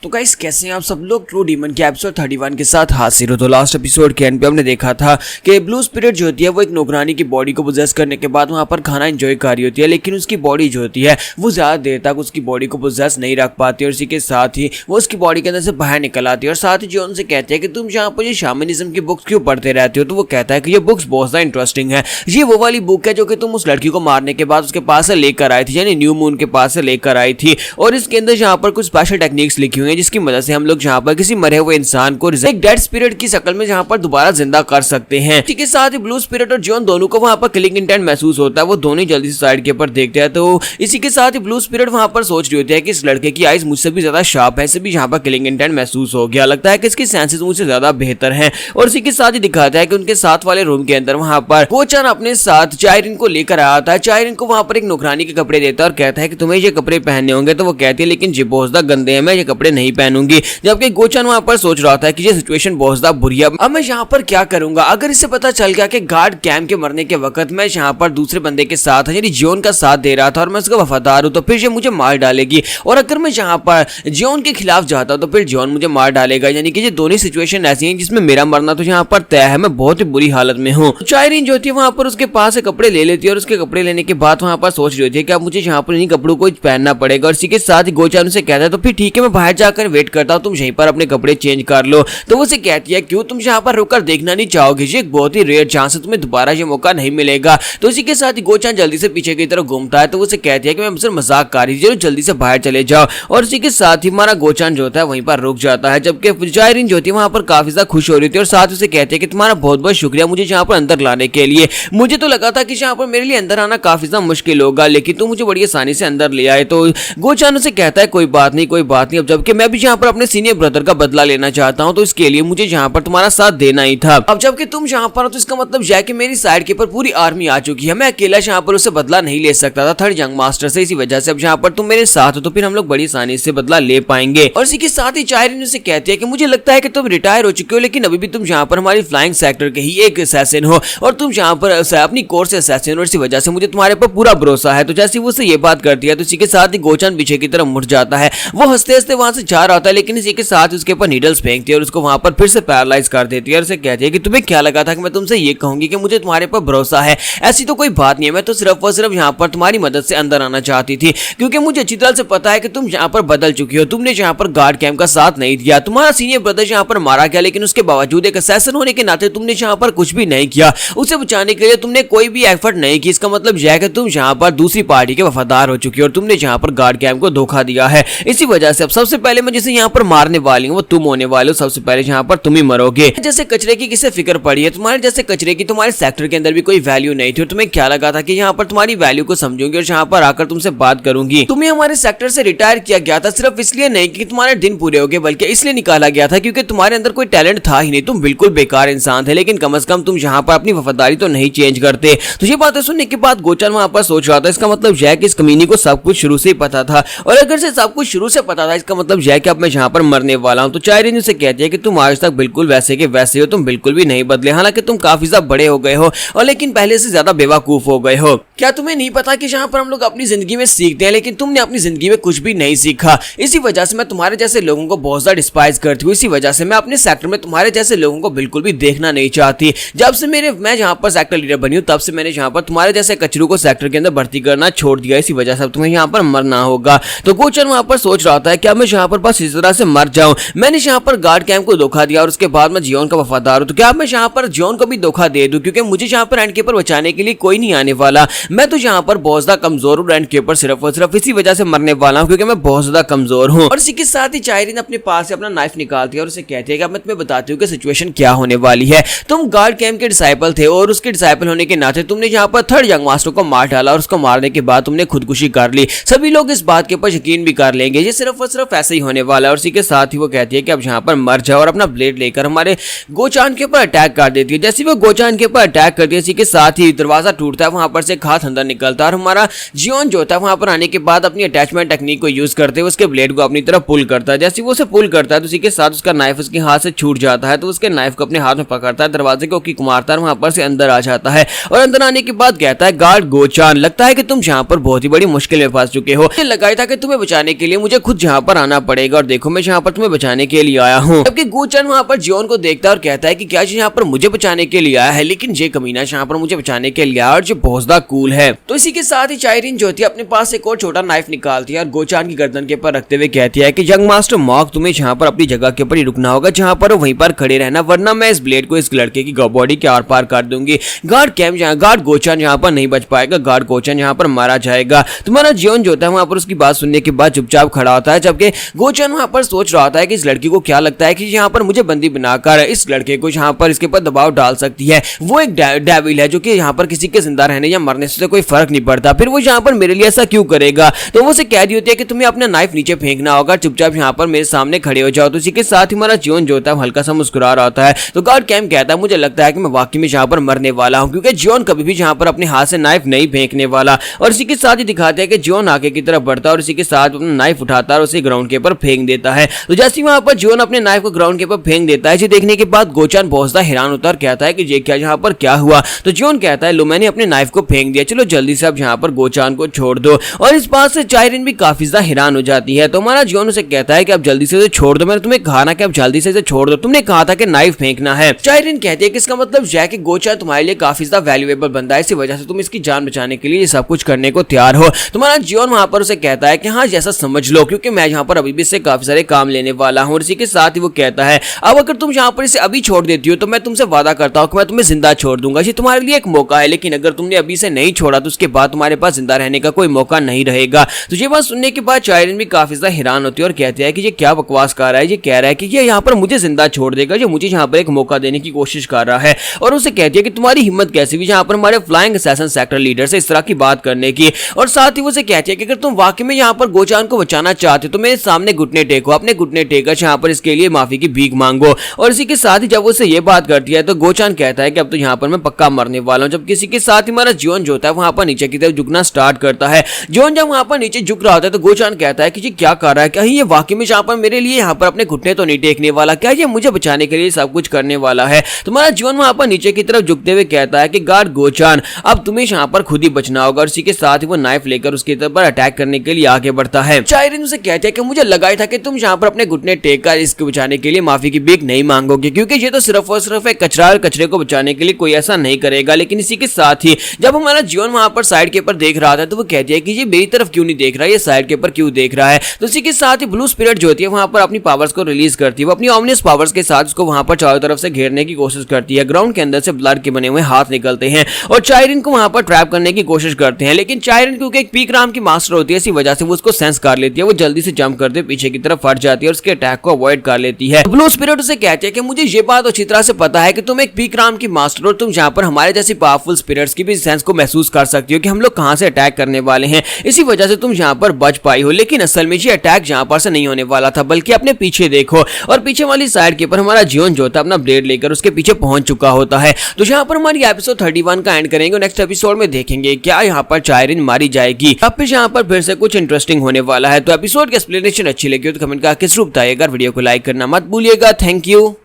तो गाइस कैसे हैं आप सब लोग। ट्रू डीमन के एपिसोड 31 के साथ हाजिर हो। तो लास्ट एपिसोड के एंड पे हमने देखा था कि ब्लू स्पिरिट जो होती है वो एक नौकरानी की बॉडी को पोजेस करने के बाद वहां पर खाना एंजॉय कर रही होती है, लेकिन उसकी बॉडी जो होती है वो ज्यादा देर तक उसकी बॉडी को पोजेस नहीं रख पाती और इसी के साथ ही वो उसकी बॉडी के अंदर से बाहर निकल आती है। और साथ ही जो उनसे कहते हैं कि तुम यहाँ पर ये शामनिज्म की बुक्स क्यों पढ़ते रहते हो, तो वो कहता है कि ये बुक्स बहुत ज्यादा इंटरेस्टिंग है। ये वो वाली बुक है जो कि तुम उस लड़की को मारने के बाद उसके पास से लेकर आई थी, यानी न्यू मून के पास से लेकर आई थी। और इसके अंदर यहाँ पर कुछ स्पेशल टेक्निक्स लिखी हुई है जिसकी मदद से हम लोग जहाँ पर किसी मरे हुए इंसान को एक डेड स्पिरिट की शक्ल में जहाँ पर दोबारा जिंदा कर सकते हैं। इसी के साथ ही ब्लू स्पिरिट और जॉन दोनों को वहाँ पर किलिंग इंटेंट महसूस होता है। वो दोनों जल्दी से साइड के ऊपर देखते हैं। तो इसी के साथ ही ब्लू स्पिरिट वहाँ पर सोच रही होती है कि इस लड़के की आइज मुझसे भी ज्यादा शार्प है, इसे भी यहाँ पर किलिंग इंटेंट महसूस हो गया। लगता है कि इसकी सेंसेस मुझसे ज्यादा बेहतर है। और इसी के साथ ही दिखाता है कि उनके साथ वाले रूम के अंदर वहाँ पर गोचान अपने साथ चायरिन को लेकर आया था। चायरिन को वहाँ पर एक नौकरानी के कपड़े देता है और कहता है कि तुम्हें ये कपड़े पहनने होंगे। तो वो कहती है लेकिन जी बहुत ज्यादा गंदे हैं, मैं ये कपड़े नहीं पहनूंगी। जबकि गोचान वहाँ पर सोच रहा था कि ये सिचुएशन बहुत ज्यादा बुरी है, अब मैं यहाँ पर क्या करूंगा। अगर इसे पता चल गया कि गार्ड कैम के मरने के वक्त मैं यहाँ पर दूसरे बंदे के साथ यानी जॉन का साथ दे रहा था और मैं उसका वफादार हूँ, तो फिर ये मुझे मार डालेगी। और अगर मैं यहाँ पर जॉन के खिलाफ जाता हूँ तो फिर जॉन मुझे मार डालेगा। यानी कि ये दोनों सिचुएशन ऐसी हैं जिसमें मेरा मरना तो यहाँ पर तय है, मैं बहुत ही बुरी हालत में हूँ। चायरिन जो थी वहाँ पर उसके पास से कपड़े ले लेती है और उसके कपड़े लेने के बाद वहाँ पर सोच रही होती है कि अब मुझे यहाँ पर इन्हीं कपड़ों को पहनना पड़ेगा। और इसी के साथ ही गोचान उसे कहता है तो फिर ठीक है, मैं बाहर जाकर वेट करता हूँ, तुम यहीं पर अपने कपड़े चेंज कर लो। तो वो उसे कहती है क्यों, तुम यहाँ पर रुककर देखना नहीं चाहोगे, ये एक बहुत ही रेयर चांस है, तुम्हें दोबारा ये मौका नहीं मिलेगा। तो इसी के साथ ही गोचान जल्दी से पीछे की तरफ घूमता है। तो वो उसे कहती है कि मैं मुझसे मजाक कर रही हूँ, जल्दी से बाहर चले जाओ। और इसी के साथ ही हमारा गोचान जो होता है वहीं पर रुक जाता है। जबकि चायरिन जो थी वहाँ पर काफी ज्यादा खुश हो रही थी और साथ उसे कहती है कि तुम्हारा बहुत बहुत शुक्रिया मुझे यहाँ पर अंदर लाने के लिए। मुझे तो लगा था कि यहाँ पर मेरे लिए अंदर आना काफी ज्यादा मुश्किल होगा, लेकिन तुम मुझे बड़ी आसानी से अंदर ले आए। तो गोचान उसे कहता है कोई बात नहीं कोई बात नहीं, अब जबकि मैं भी यहाँ पर अपने सीनियर ब्रदर का बदला लेना चाहता हूँ, तो इसके लिए मुझे यहाँ पर तुम्हारा साथ देना ही था। अब जबकि तुम यहाँ पर हो तो इसका मतलब यह है कि मेरी साइड के ऊपर पूरी आर्मी आ चुकी है, मैं अकेला यहाँ पर उससे बदला नहीं ले सकता था थर्ड यंग मास्टर से। इसी वजह से अब यहाँ पर तुम मेरे साथ हो तो फिर हम लोग बड़ी आसानी से बदला ले पाएंगे। और इसी के साथ ही चायरिन उसे कहती है कि मुझे लगता है कि तुम रिटायर हो चुके हो, लेकिन अभी भी तुम यहाँ पर हमारी फ्लाइंग सेक्टर के ही एक असैसिन हो और तुम यहाँ पर अपनी कोर से असैसिन हो, इसी वजह से मुझे तुम्हारे पर पूरा भरोसा है। तो जैसे वो उससे ये बात करती है तो इसी के साथ ही गोचान पीछे की तरफ मुड़ जाता है। वो हंसते हंसते वहां से जा रहा होता है, लेकिन इसी के साथ उसके ऊपर नीडल्स फेंकती है और उसको वहां पर फिर से पैरालाइज कर देती है और उसे कहती है कि तुम्हें क्या लगा था कि मैं तुमसे ये कहूंगी कि मुझे तुम्हारे पर भरोसा है, ऐसी तो कोई बात नहीं है। मैं तो सिर्फ और सिर्फ यहाँ पर तुम्हारी मदद से अंदर आना चाहती थी, क्योंकि मुझे अच्छी तरह से पता है कि तुम यहाँ पर बदल चुकी हो। तुमने यहाँ पर गार्ड कैंप का साथ नहीं दिया, तुम्हारा सीनियर ब्रदर यहाँ पर मारा गया, लेकिन उसके बावजूद एक असैसिन होने के नाते तुमने यहाँ पर कुछ भी नहीं किया, उसे बचाने के लिए तुमने कोई भी एफर्ट नहीं की। इसका मतलब यह है कि तुम यहाँ पर दूसरी पार्टी के वफादार हो चुकी हो और तुमने यहाँ पर गार्ड कैंप को धोखा दिया है। इसी वजह से अब सबसे पहले मैं जिसे यहाँ पर मारने वाली हूँ वो तुम होने वाले हो, सबसे पहले यहाँ पर तुम ही मरोगे। जैसे कचरे की किसे फिक्र पड़ी है, तुम्हारे जैसे कचरे की तुम्हारे सेक्टर के अंदर भी कोई वैल्यू नहीं थी और तुम्हें क्या लगा था कि यहाँ पर तुम्हारी वैल्यू को समझूंगी और यहाँ पर आकर तुमसे बात करूंगी। तुम्हें हमारे सेक्टर से रिटायर किया गया था सिर्फ इसलिए नहीं कि तुम्हारे दिन पूरे हो गए, बल्कि इसलिए निकाला गया था क्योंकि तुम्हारे अंदर कोई टैलेंट था ही नहीं, तुम बिल्कुल बेकार इंसान थे। लेकिन कम से कम तुम यहाँ पर अपनी वफादारी तो नहीं चेंज करते। तो ये बातें सुनने के बाद गोचान वहां पर सोच रहा था इसका मतलब यह है कि इस कमीनी को सब कुछ शुरू से ही पता था, और अगर से सब कुछ शुरू से पता था इसका मतलब यह है कि अब मैं यहाँ पर मरने वाला हूँ। तो चायरिन उसे कहती है कि तुम आज तक बिल्कुल वैसे के वैसे हो, तुम बिल्कुल भी नहीं बदले, हालांकि तुम काफी ज्यादा बड़े हो गए हो और लेकिन पहले से ज्यादा बेवकूफ हो गए हो। क्या तुम्हें नहीं पता कि यहाँ पर हम लोग अपनी जिंदगी में सीखते हैं, लेकिन तुमने अपनी जिंदगी में कुछ भी नहीं सीखा। इसी वजह से मैं तुम्हारे जैसे लोगों को बहुत ज्यादा डिस्पाइज करती हूँ। इसी वजह से मैं अपने सेक्टर में तुम्हारे जैसे लोगों को बिल्कुल भी देखना नहीं चाहती। जब से मैं यहाँ पर सेक्टर लीडर बनी हूँ तब से मैंने यहाँ पर तुम्हारे जैसे कचरू को सेक्टर के अंदर भर्ती करना छोड़ दिया। इसी वजह से अब तुम्हें यहाँ पर मरना होगा। तो गोचन वहां पर सोच रहा था क्या मैं यहाँ पर बस इस तरह से मर जाऊं, मैंने यहाँ पर गार्ड कैंप को धोखा दिया और उसके बाद मैं जियोन का वफादार हूँ, तो क्या मैं यहाँ पर जियोन को भी धोखा दे दूं, क्योंकि मुझे यहाँ पर एंड के ऊपर बचाने के लिए कोई नहीं आने वाला। मैं तो यहाँ पर बहुत ज्यादा कमजोर हूँ, एंड के ऊपर सिर्फ और सिर्फ इसी वजह से मरने वाला हूँ क्योंकि मैं बहुत ज्यादा कमजोर हूँ। और इसी के साथ ही चायरिन अपने पास से अपना नाइफ निकालती है और उसे कहती है कि मैं तुम्हें बताती हूँ कि सिचुएशन क्या होने वाली है। तुम गार्ड कैंप के डिसाइपल थे और उसके डिसाइपल होने के नाते तुमने यहाँ पर थर्ड यंग मास्टर को मार डाला और उसको मारने के बाद तुमने खुदकुशी कर ली। सभी लोग इस बात के ऊपर यकीन भी कर लेंगे, ये सिर्फ और सिर्फ ऐसे ही होने वाला है। और इसी के साथ ही वो कहती है कि अब यहाँ पर मर जाओ और अपना ब्लेड लेकर हमारे गोचान के ऊपर अटैक कर देती है। जैसे वो गोचान के ऊपर अटैक करती है इसी के साथ ही दरवाजा टूटता है, वहां पर से एक हाथ अंदर निकलता है और हमारा जियोन जो होता है वहां पर आने के बाद अपनी अटैचमेंट टेक्निक को यूज करते हुए उसके ब्लेड को अपनी तरफ पुल करता है। जैसे वो उसे पुल करता है तो इसी के साथ उसका नाइफ उसके हाथ से छूट जाता है, तो उसके नाइफ को अपने हाथ में पकड़ता है, दरवाजे को किक मारता है, वहां पर से अंदर आ जाता है और अंदर आने के बाद कहता है गार्ड गोचान, लगता है कि तुम यहाँ पर बहुत ही बड़ी मुश्किल में फंस चुके हो। लगाया था कि तुम्हें बचाने के लिए मुझे खुद यहाँ पर आना पड़ेगा और देखो मैं यहाँ पर तुम्हें बचाने के लिए आया हूँ। जबकि गोचान वहाँ पर जियोन को देखता है और कहता है कि क्या यहाँ पर मुझे बचाने के लिए आया है, लेकिन ये कमीना यहाँ पर मुझे बचाने के लिए आया और जो बहुत ज्यादा कूल है। तो इसी के साथ ही चायरिन जो होती है अपने पास एक और छोटा नाइफ निकालती है और गोचान की गर्दन के ऊपर रखते हुए कहती है कि यंग मास्टर मॉक तुम्हें यहाँ पर अपनी जगह के ऊपर ही रुकना होगा, जहाँ पर वहीं पर खड़े रहना, वरना मैं इस ब्लेड को इस लड़के की बॉडी के आर पार कर दूंगी। गार्ड गोचान यहाँ पर नहीं बच पाएगा, गार्ड गोचान यहाँ पर मारा जाएगा। तुम्हारा जियोन जो होता है वहाँ पर उसकी बात सुनने के बाद चुपचाप खड़ा होता है, जबकि गोचान वहाँ पर सोच रहा होता है कि इस लड़की को क्या लगता है कि यहाँ पर मुझे बंदी बनाकर इस लड़के को यहाँ पर इसके ऊपर दबाव डाल सकती है। वो एक डेविल है जो कि यहाँ पर किसी के जिंदा रहने या मरने से कोई फर्क नहीं पड़ता, फिर वो यहाँ पर मेरे लिए ऐसा क्यों करेगा। तो वो उसे कह रही होती है कि तुम्हें अपना नाइफ नीचे फेंकना होगा, चुपचाप यहाँ पर मेरे सामने खड़े हो जाओ। तो इसी के साथ ही हमारा जियोन जो होता है हल्का सा मुस्कुरा रहा होता है। तो गार्ड कैम कहता है मुझे लगता है कि मैं वाकई में यहाँ पर मरने वाला हूँ, क्योंकि जियोन कभी भी यहाँ पर अपने हाथ से नाइफ नहीं फेंकने वाला। और इसी के साथ ही दिखाते हैं कि जियोन आगे की तरफ बढ़ता है और इसी के साथ अपना नाइफ उठाता है और उसे ग्राउंड के ऊपर फेंक देता है। तो जैसे वहां पर जियोन अपने नाइफ को ग्राउंड के ऊपर फेंक देता है, इसे देखने के बाद गोचान बहुत ज्यादा हैरान होता है और कहता है कि ये क्या यहाँ पर क्या हुआ। तो जियोन कहता है लो मैंने अपने नाइफ को फेंक दिया, चलो जल्दी से अब यहाँ पर गोचान को छोड़ दो। और इस बात से चायरिन भी काफी ज्यादा हैरान हो जाती है। तो हमारा जियोन उसे कहता है कि अब जल्दी से उसे छोड़ दो, मैंने तुम्हें कहा ना कि अब जल्दी से इसे छोड़ दो, तुमने कहा था कि नाइफ फेंकना है। चायरिन कहती है कि इसका मतलब यह है कि गोचान तुम्हारे लिए काफी ज्यादा वैल्यूएबल बंदा है, इसी वजह से तुम इसकी जान बचाने के लिए सब कुछ करने को तैयार हो। तुम्हारा जियोन वहां पर उसे कहता है कि हाँ जैसा समझ लो, क्योंकि मैं यहाँ पर अभी भी इससे काफी सारे काम लेने वाला हूँ। और इसी के साथ ही वो कहता है अब अगर तुम यहाँ पर इसे अभी छोड़ देती हो तो मैं तुमसे वादा करता हूँ कि मैं तुम्हें जिंदा छोड़ दूंगा, ये तुम्हारे लिए एक मौका है, लेकिन अगर तुमने अभी से नहीं छोड़ा तो उसके बाद तुम्हारे पास जिंदा रहने का कोई मौका नहीं रहेगा। तो ये बात सुनने के बाद चायरिन भी काफी ज्यादा हैरान होती है और कहती है कि ये क्या बकवास कर रहा है, ये कह रहा है कि ये यहाँ पर मुझे जिंदा छोड़ देगा, ये मुझे यहाँ पर एक मौका देने की कोशिश कर रहा है। और उसे कहती है कि तुम्हारी हिम्मत कैसी हुई यहाँ पर हमारे फ्लाइंग असैसिन सेक्टर लीडर से इस तरह की बात करने की। और साथ ही वो उसे कहती है कि अगर तुम वाकई में यहाँ पर गोचान को बचाना चाहते हो तो मेरे सामने घुटने टेको, अपने घुटने टेकर यहाँ पर इसके लिए माफी की भीख मांगो। और इसी के साथ ही जब वो उसे ये बात करती है तो गोचान कहता है कि अब तो यहाँ पर मैं पक्का मरने वाला हूँ। जब किसी के साथ ही हमारा जियोन जो होता है वहां पर नीचे की तरफ झुकना स्टार्ट करता है। जियोन जब वहां पर नीचे झुक रहा होता है तो गोचान कहता है कि ये क्या कर रहा है, कहीं ये वाकई में यहाँ पर मेरे लिए यहाँ पर अपने घुटने तो नहीं टेकने वाला, क्या ये मुझे बचाने के लिए सब कुछ करने वाला है। तुम्हारा जियोन वहां पर नीचे की तरफ झुकते हुए कहता है कि गार्ड गोचान अब तुम्हें यहाँ पर खुद ही बचना होगा। और इसी के साथ ही वो नाइफ लेकर उसके तरफ अटैक करने के लिए आगे बढ़ता है। चायरिन उसे कहते हैं कि मुझे लगा था कि तुम यहाँ पर अपने घुटने टेक कर इसको बचाने के लिए माफी की भीख नहीं मांगोगे, क्योंकि ये तो सिर्फ और सिर्फ एक कचरा और कचरे को बचाने के लिए कोई ऐसा नहीं करेगा। लेकिन इसी के साथ ही जब हमारा जियोन वहां पर साइड के ऊपर देख रहा था तो वो कहती है कि ये मेरी तरफ क्यों नहीं देख रहा है, ये साइड के ऊपर क्यों देख रहा है। तो इसी के साथ ही ब्लू स्पिरिट जो होती है वहां पर अपनी पावर्स को रिलीज करती है, वो अपनी ऑमनियस पावर्स के साथ उसको वहां पर चारों तरफ से घेरने की कोशिश करती है। ग्राउंड के अंदर से ब्लड के बने हुए हाथ निकलते हैं और चायरिन को वहां पर ट्रैप करने की कोशिश करते हैं, लेकिन चायरिन क्योंकि एक पीक राम की मास्टर होती है इसी वजह से वो उसको सेंस कर लेती है, वो जल्दी से जंप करते पीछे की तरफ फट जाती है और उसके अटैक को अवॉइड कर लेती है। ब्लू स्पिरिट उसे कहती है कि मुझे ये बात अच्छी तरह से पता है कि तुम एक पीक राम की मास्टर हो, तुम यहाँ पर हमारे जैसी पावरफुल स्पिरिट्स की भी सेंस को महसूस कर सकती हो कि हम लोग कहां से अटैक करने वाले हैं, इसी वजह से तुम यहाँ पर बच पाई हो। लेकिन असल में ये अटैक यहाँ पर से नहीं होने वाला था, बल्कि अपने पीछे देखो। और पीछे वाली साइड के ऊपर हमारा जियोन जो था अपना ब्लेड लेकर उसके पीछे पहुंच चुका होता है। तो यहाँ पर हमारी एपिसोड 31 का एंड करेंगे। नेक्स्ट एपिसोड में देखेंगे क्या यहाँ पर चायरिन मारी जाएगी, अब फिर यहाँ पर फिर से कुछ इंटरेस्टिंग होने वाला है। तो एपिसोड की एक्सप्लेनेशन अच्छी लगी हो तो कमेंट करके जरूर बताइएगा, वीडियो को लाइक करना मत भूलिएगा। Thank you.